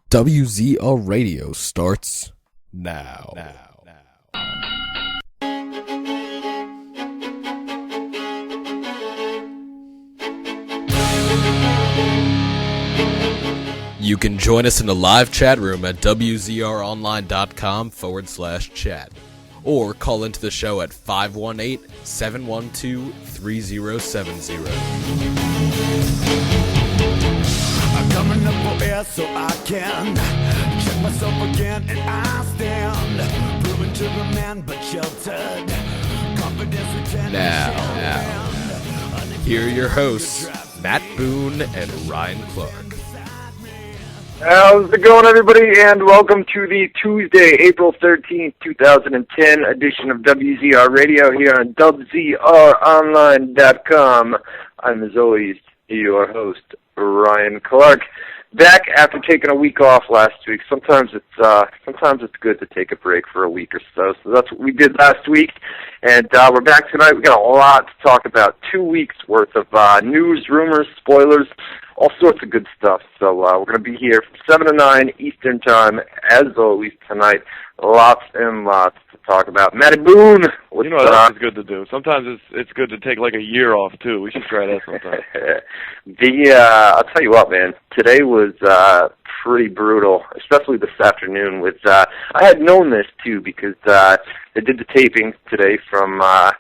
WZR Radio starts now. You can join us in the live chat room at WZROnline.com/chat or call into the show at 518-712-3070. I'm coming up for air so I can check myself again and I stand proven to the man but sheltered confidence returning. Now, here are your hosts, Matt Boone and Ryan Clark. How's it going, everybody, and welcome to the Tuesday, April 13th, 2010 edition of WZR Radio here on WZROnline.com. I'm, as always, your host, Ryan Clark. Back after taking a week off last week. Sometimes it's good to take a break for a week or so. So that's what we did last week, and we're back tonight. We got a lot to talk about. 2 weeks worth of news, rumors, spoilers, all sorts of good stuff. So we're going to be here from 7 to 9 Eastern Time, as always, tonight. Lots and lots to talk about. Matty Boone, what's what else is good to do? Sometimes it's good to take like a year off, too. We should try that sometime. I'll tell you what, man. Today was pretty brutal, especially this afternoon. I had known this, too, because they did the tapings today from, I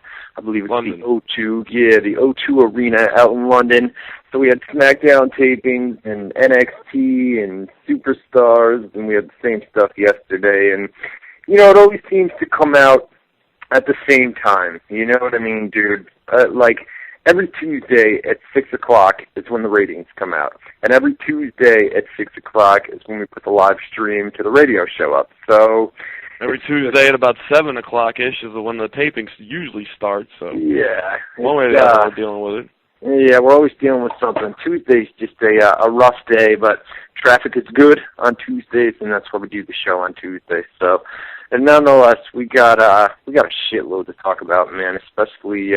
believe it's London. The O2. Yeah, the O2 Arena out in London. So we had SmackDown tapings and NXT and Superstars, and we had the same stuff yesterday. And, you know, it always seems to come out at the same time. You know what I mean, dude? Like, every Tuesday at 6 o'clock is when the ratings come out. And every Tuesday at 6 o'clock is when we put the live stream to the radio show up. So every Tuesday at about 7 o'clock-ish is when the tapings usually start. So yeah. One way or the other, we're dealing with it. Yeah, we're always dealing with something. Tuesday's just a rough day, but traffic is good on Tuesdays, and that's why we do the show on Tuesdays. So, and nonetheless, we got a shitload to talk about, man. Especially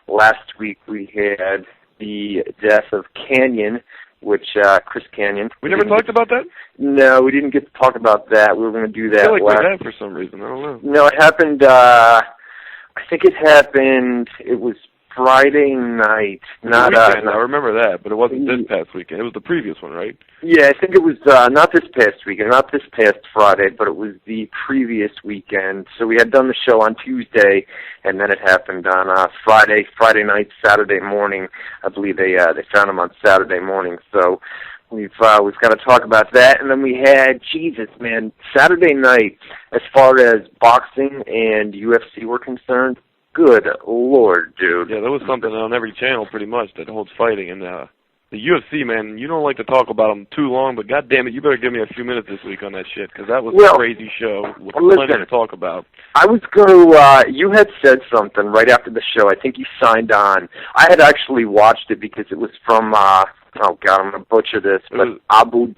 last week we had the death of Canyon, which Chris Canyon. We never talked about that? No, we didn't get to talk about that. We were going to do that. I feel like we had for some reason. I don't know. No, it happened. I think it happened. It was Friday night, not weekend, I remember that, but it wasn't this past weekend. It was the previous one, right? Yeah, I think it was not this past weekend, not this past Friday, but it was the previous weekend. So we had done the show on Tuesday, and then it happened on Friday night, Saturday morning. I believe they found him on Saturday morning. So we've got to talk about that, and then we had Jesus, man, Saturday night. As far as boxing and UFC were concerned. Good Lord, dude. Yeah, there was something on every channel pretty much that holds fighting. And the UFC, man, you don't like to talk about them too long, but goddamn it, you better give me a few minutes this week on that shit, because that was a crazy show. Plenty to talk about. I was going to, you had said something right after the show. I think you signed on. I had actually watched it because it was from, oh God, I'm going to butcher this, but Abu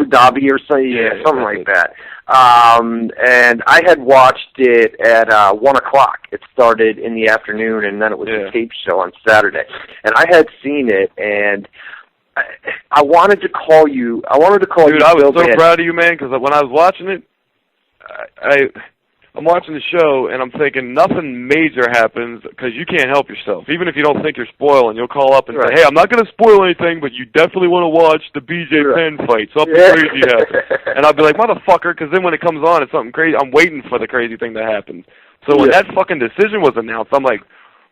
Dhabi or something like that. And I had watched it at 1 o'clock. It started in the afternoon, and then it was a tape show on Saturday. And I had seen it, and I wanted to call you. Dude, I was so proud of you, man, because when I was watching it, I'm watching the show, and I'm thinking nothing major happens because you can't help yourself. Even if you don't think you're spoiling, you'll call up and say, hey, I'm not going to spoil anything, but you definitely want to watch the BJ Penn fight. Something crazy happened. And I'll be like, motherfucker, because then when it comes on, it's something crazy. I'm waiting for the crazy thing to happen. So when that fucking decision was announced, I'm like,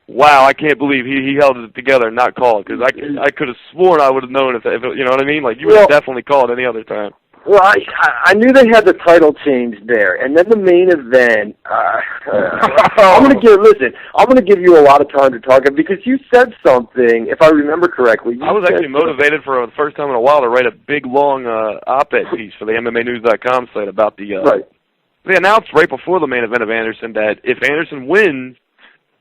wow, I can't believe he held it together and not called, because I could have sworn I would have known if you know what I mean? Like, you would have definitely called any other time. Well, I knew they had the title change there, and then the main event. I'm going to give you a lot of time to talk because you said something, if I remember correctly. I was actually motivated for the first time in a while to write a big, long op-ed piece for the MMAnews.com site about the. They announced right before the main event of Anderson that if Anderson wins,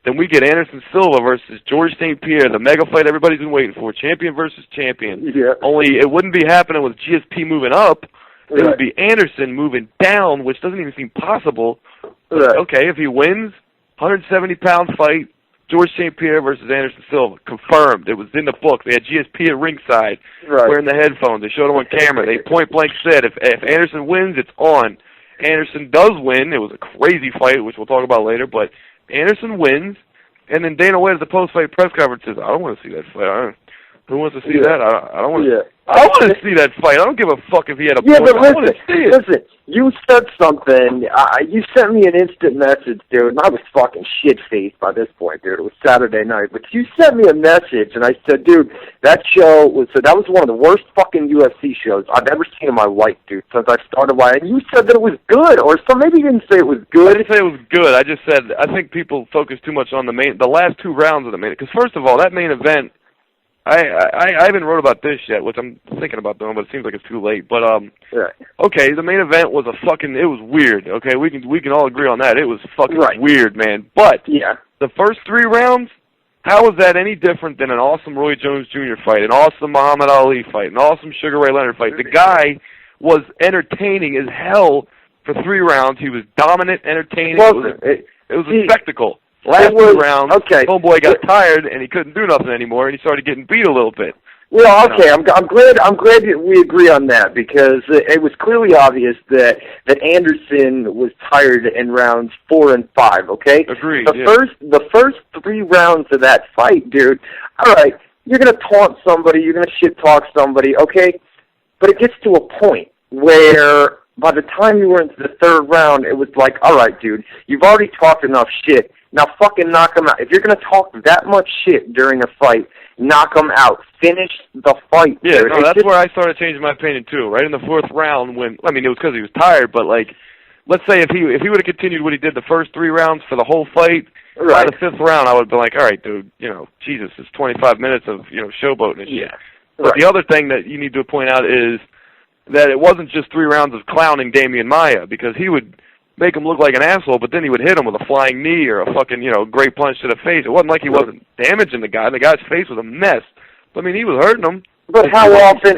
then we get Anderson Silva versus George St. Pierre, the mega fight everybody's been waiting for, champion versus champion. Yeah. Only it wouldn't be happening with GSP moving up. It would be Anderson moving down, which doesn't even seem possible. But, okay, if he wins, 170-pound fight, George St. Pierre versus Anderson Silva. Confirmed. It was in the book. They had GSP at ringside wearing the headphones. They showed him on camera. They point-blank said, if Anderson wins, it's on. Anderson does win. It was a crazy fight, which we'll talk about later, but Anderson wins, and then Dana White at the post-fight press conference says, I don't want to see that fight. Who wants to see that? I don't want to. I want to see that fight. I don't give a fuck if he had a point. But I want to see it. listen, you said something. You sent me an instant message, dude, and I was fucking shit-faced by this point, dude. It was Saturday night. But you sent me a message, and I said, dude, that was one of the worst fucking UFC shows I've ever seen in my life, dude, since I started watching. And you said that it was good, or so maybe you didn't say it was good. I didn't say it was good. I just said I think people focus too much on the last 2 rounds of the main. Because first of all, that main event, I haven't wrote about this yet, which I'm thinking about doing, but it seems like it's too late. But okay, the main event was it was weird. Okay, we can all agree on that. It was fucking weird, man. But the first 3 rounds, how was that any different than an awesome Roy Jones Jr. fight, an awesome Muhammad Ali fight, an awesome Sugar Ray Leonard fight? The guy was entertaining as hell for 3 rounds. He was dominant, entertaining. It was a spectacle. Last 2 rounds, homeboy got tired and he couldn't do nothing anymore, and he started getting beat a little bit. Well, okay, I'm glad that we agree on that, because it was clearly obvious that Anderson was tired in rounds 4 and 5. Okay, agreed. The first 3 rounds of that fight, dude. All right, you're gonna taunt somebody, you're gonna shit talk somebody, okay, but it gets to a point where by the time you were into the 3rd round, it was like, all right, dude, you've already talked enough shit. Now fucking knock him out. If you're going to talk that much shit during a fight, knock him out. Finish the fight. Yeah, no, that's where I started changing my opinion too. Right in the 4th round, when it was because he was tired, but like, let's say if he would have continued what he did the first 3 rounds for the whole fight, by the 5th round, I would have been like, all right, dude, Jesus, it's 25 minutes of showboating and shit. Yeah. But the other thing that you need to point out is that it wasn't just 3 rounds of clowning Damian Maia, because he would make him look like an asshole, but then he would hit him with a flying knee or a fucking, great punch to the face. It wasn't like he wasn't damaging the guy. The guy's face was a mess. I mean, he was hurting him. But how often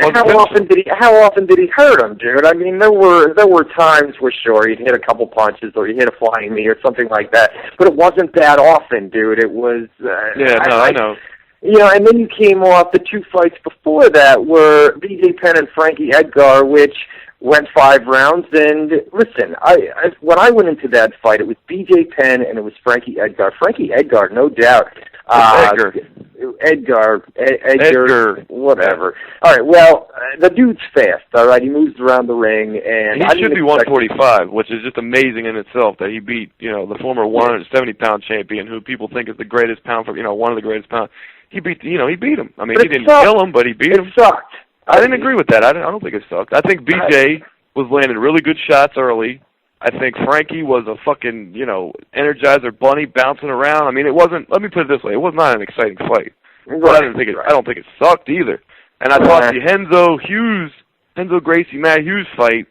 did he hurt him, dude? I mean, there were times where sure he'd hit a couple punches or he hit a flying knee or something like that, but it wasn't that often, dude. It was I know. And then you came off the 2 fights before that were BJ Penn and Frankie Edgar, which went 5 rounds. And listen, when I went into that fight, it was BJ Penn and it was Frankie Edgar. Frankie Edgar, no doubt. Edgar, whatever. All right, well, the dude's fast, all right? He moves around the ring, and he should be 145, which is just amazing in itself that he beat, the former 170-pound champion, who people think is the greatest pound for, one of the greatest pound. He beat him. I mean, he didn't kill him, but he beat him. It sucked. I didn't agree with that. I don't think it sucked. I think BJ was landing really good shots early. I think Frankie was a fucking, Energizer bunny bouncing around. I mean, it wasn't, let me put it this way, it was not an exciting fight. But I don't think it sucked either. And I thought the Henzo Gracie, Matt Hughes fight,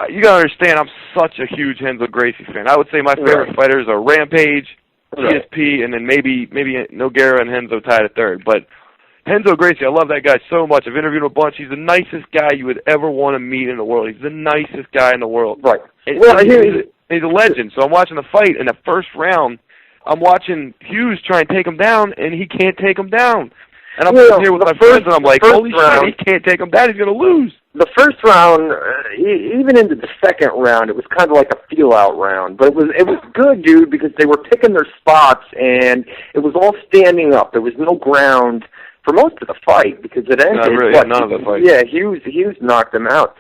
you gotta understand, I'm such a huge Henzo Gracie fan. I would say my favorite fighters are Rampage, GSP, and then maybe Nogueira and Henzo tied at 3rd. But Henzo Gracie, I love that guy so much. I've interviewed him a bunch. He's the nicest guy you would ever want to meet in the world. He's the nicest guy in the world. Right. He's a legend. So I'm watching the fight. In the first round, I'm watching Hughes try and take him down, and he can't take him down. And I'm sitting here with my friends, and I'm like, holy shit, he can't take him down. He's going to lose. The first round, even into the 2nd round, it was kind of like a feel-out round. But it was good, dude, because they were picking their spots, and it was all standing up. There was no ground for most of the fight, because it ended. None of the fight. Yeah, Hughes knocked him out.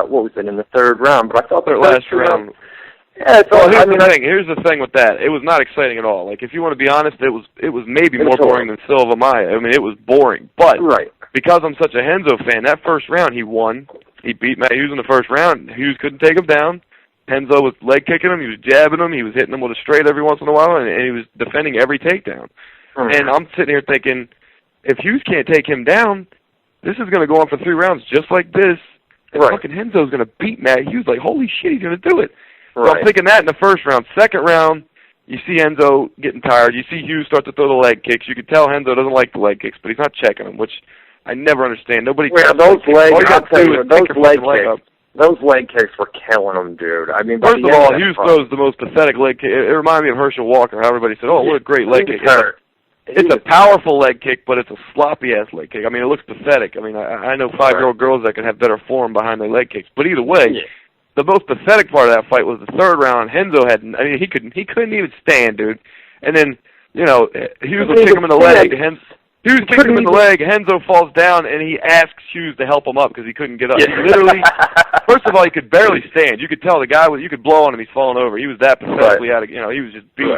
What was it, in the 3rd round? But I thought the last round. Yeah, here's the thing with that. It was not exciting at all. Like, if you want to be honest, it was maybe more boring than Silva Maia. I mean, it was boring. But because I'm such a Henzo fan, that first round he won. He beat Matt Hughes in the first round. Hughes couldn't take him down. Henzo was leg kicking him. He was jabbing him. He was hitting him with a straight every once in a while, and he was defending every takedown. And I'm sitting here thinking, if Hughes can't take him down, this is going to go on for 3 rounds just like this. And fucking Henzo's going to beat Matt Hughes. Like, holy shit, he's going to do it. So I'm thinking that in the first round. 2nd round, you see Henzo getting tired. You see Hughes start to throw the leg kicks. You can tell Henzo doesn't like the leg kicks, but he's not checking them, which I never understand. Nobody. Those leg kicks. Those leg kicks were killing him, dude. I mean, first of all, Hughes throws the most pathetic leg kick. It reminded me of Herschel Walker. How everybody said, "Oh, what a great leg kick!" It's a powerful leg kick, but it's a sloppy-ass leg kick. I mean, it looks pathetic. I mean, I know 5-year-old girls that can have better form behind their leg kicks. But either way, the most pathetic part of that fight was the third round. Henzo had, I mean, he couldn't even stand, dude. And then, you know, Hughes will kick him in the leg. Hughes kicks him in the leg. Henzo falls down, and he asks Hughes to help him up because he couldn't get up. He literally, first of all, he could barely stand. You could tell the guy, you could blow on him, he's falling over. He was that pathetically out of, you know, he was just beat.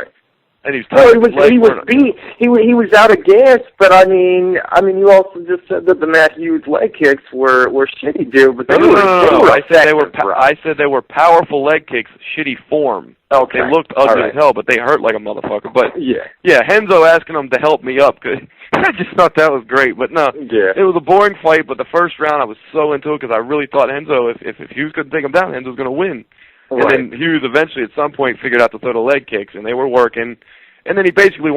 And he was beat. He was out of gas, but I mean, you also just said that the Matt Hughes leg kicks were shitty, dude. But no. I said they were powerful leg kicks, shitty form. Okay. They looked ugly as hell, but they hurt like a motherfucker. But yeah, Henzo asking him to help me up, cause I just thought that was great. But no, it was a boring fight. But the first round, I was so into it because I really thought Henzo, if Hughes couldn't take him down, Henzo's going to win. And then Hughes eventually, at some point, figured out to throw the leg kicks, and they were working. And then he basically